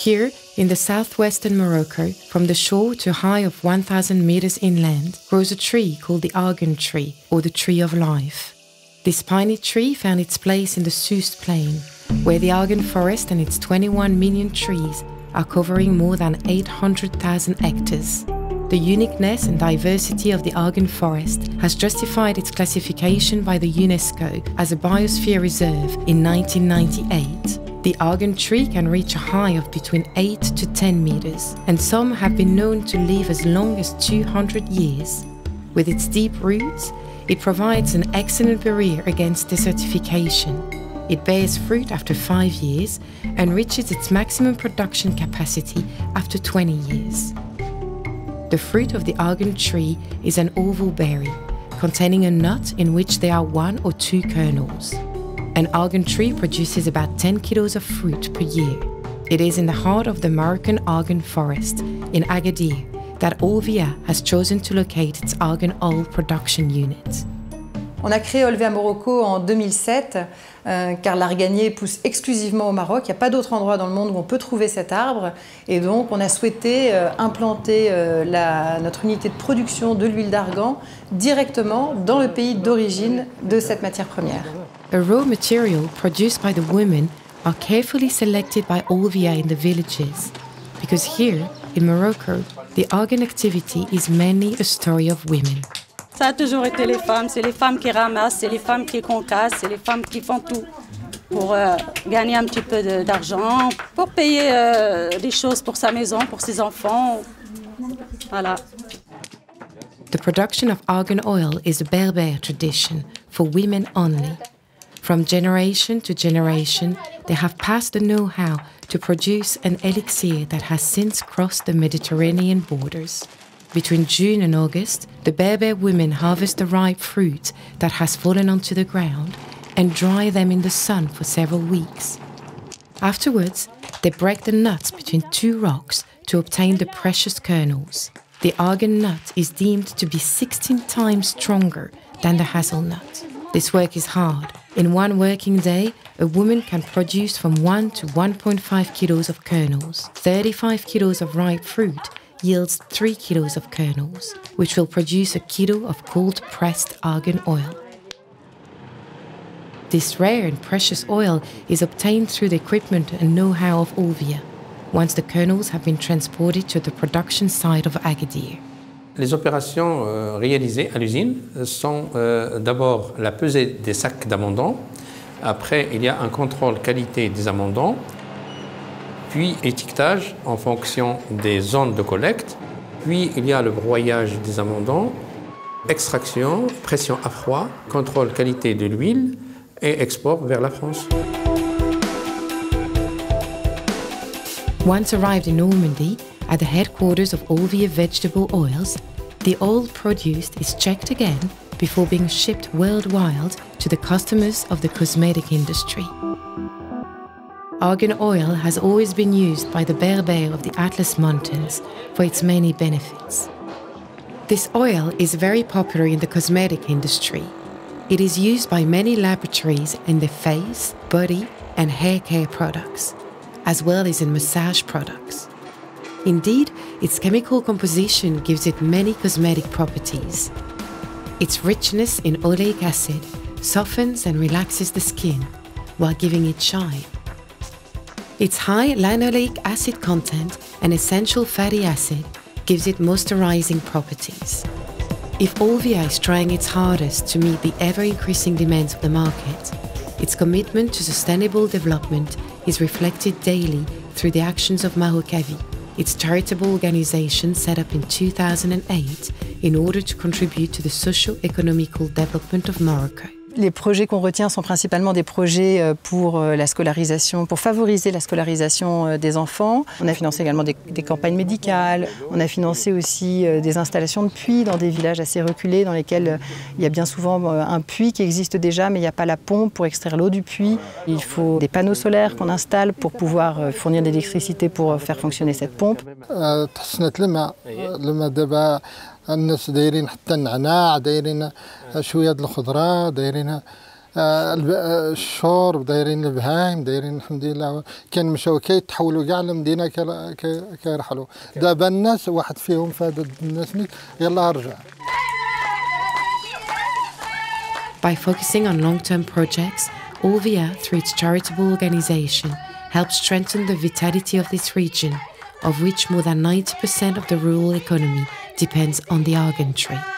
Here, in the southwestern Morocco, from the shore to a height of 1,000 meters inland, grows a tree called the argan tree, or the tree of life. This piney tree found its place in the Sousse plain, where the argan forest and its 21 million trees are covering more than 800,000 hectares. The uniqueness and diversity of the argan forest has justified its classification by the UNESCO as a biosphere reserve in 1998. The argan tree can reach a height of between 8 to 10 meters, and some have been known to live as long as 200 years. With its deep roots, it provides an excellent barrier against desertification. It bears fruit after 5 years and reaches its maximum production capacity after 20 years. The fruit of the argan tree is an oval berry, containing a nut in which there are 1 or 2 kernels. An argan tree produces about 10 kilos of fruit per year. It is in the heart of the Moroccan argan forest, in Agadir, that Olvia has chosen to locate its argan oil production unit. On a créé Olvia Morocco en 2007 car l'arganier pousse exclusivement au Maroc. Il n'y a pas d'autre endroit dans le monde où on peut trouver cet arbre. Et donc on a souhaité implanter notre unité de production de l'huile d'argan directement dans le pays d'origine de cette matière première. The raw material produced by the women are carefully selected by Olvia in the villages, because here, in Morocco, the argan activity is mainly a story of women. Ça a toujours été les femmes, c'est les femmes qui ramassent, c'est les femmes qui concassent, c'est les femmes qui font tout pour gagner un petit peu d'argent, pour payer des choses pour sa maison, pour ses enfants. Voilà. The production of argan oil is a Berber tradition for women only. From generation to generation, they have passed the know-how to produce an elixir that has since crossed the Mediterranean borders. Between June and August, the Berber women harvest the ripe fruit that has fallen onto the ground and dry them in the sun for several weeks. Afterwards, they break the nuts between 2 rocks to obtain the precious kernels. The argan nut is deemed to be 16 times stronger than the hazelnut. This work is hard. In one working day, a woman can produce from 1 to 1.5 kilos of kernels. 35 kilos of ripe fruit yields 3 kilos of kernels, which will produce a kilo of cold-pressed argan oil. This rare and precious oil is obtained through the equipment and know-how of Olvia, once the kernels have been transported to the production site of Agadir. Les opérations réalisées à l'usine sont d'abord la pesée des sacs d'amendants. Après, il y a un contrôle qualité des amendants, puis étiquetage en fonction des zones de collecte. Puis, il y a le broyage des amendants, extraction, pression à froid, contrôle qualité de l'huile et export vers la France. Once arrived in Normandy, at the headquarters of Olvia Vegetable Oils, the oil produced is checked again before being shipped worldwide to the customers of the cosmetic industry. Argan oil has always been used by the Berber of the Atlas Mountains for its many benefits. This oil is very popular in the cosmetic industry. It is used by many laboratories in the face, body, and hair care products, as well as in massage products. Indeed, its chemical composition gives it many cosmetic properties. Its richness in oleic acid softens and relaxes the skin while giving it shine. Its high linoleic acid content and essential fatty acid gives it moisturizing properties. If Olvia is trying its hardest to meet the ever-increasing demands of the market, its commitment to sustainable development is reflected daily through the actions of Marocavi, its charitable organization set up in 2008 in order to contribute to the socio-economical development of Morocco. Les projets qu'on retient sont principalement des projets pour la scolarisation, pour favoriser la scolarisation des enfants. On a financé également des campagnes médicales. On a financé aussi des installations de puits dans des villages assez reculés dans lesquels il y a bien souvent un puits qui existe déjà, mais il n'y a pas la pompe pour extraire l'eau du puits. Il faut des panneaux solaires qu'on installe pour pouvoir fournir de l'électricité pour faire fonctionner cette pompe. الناس دايرين حتى النعناع، دايرين شويه د الخضره، دايرين الشرب دايرين البهايم دايرين الحمد لله كان مشاو كيتحولوا كاع لمدينه كيرحلوا دابا الناس واحد فيهم فاد الناس يلا رجع. By focusing on long-term projects, Olvia, through its charitable organization, helps strengthen the vitality of this region, of which more than 90% of the rural economy depends on the argan tree.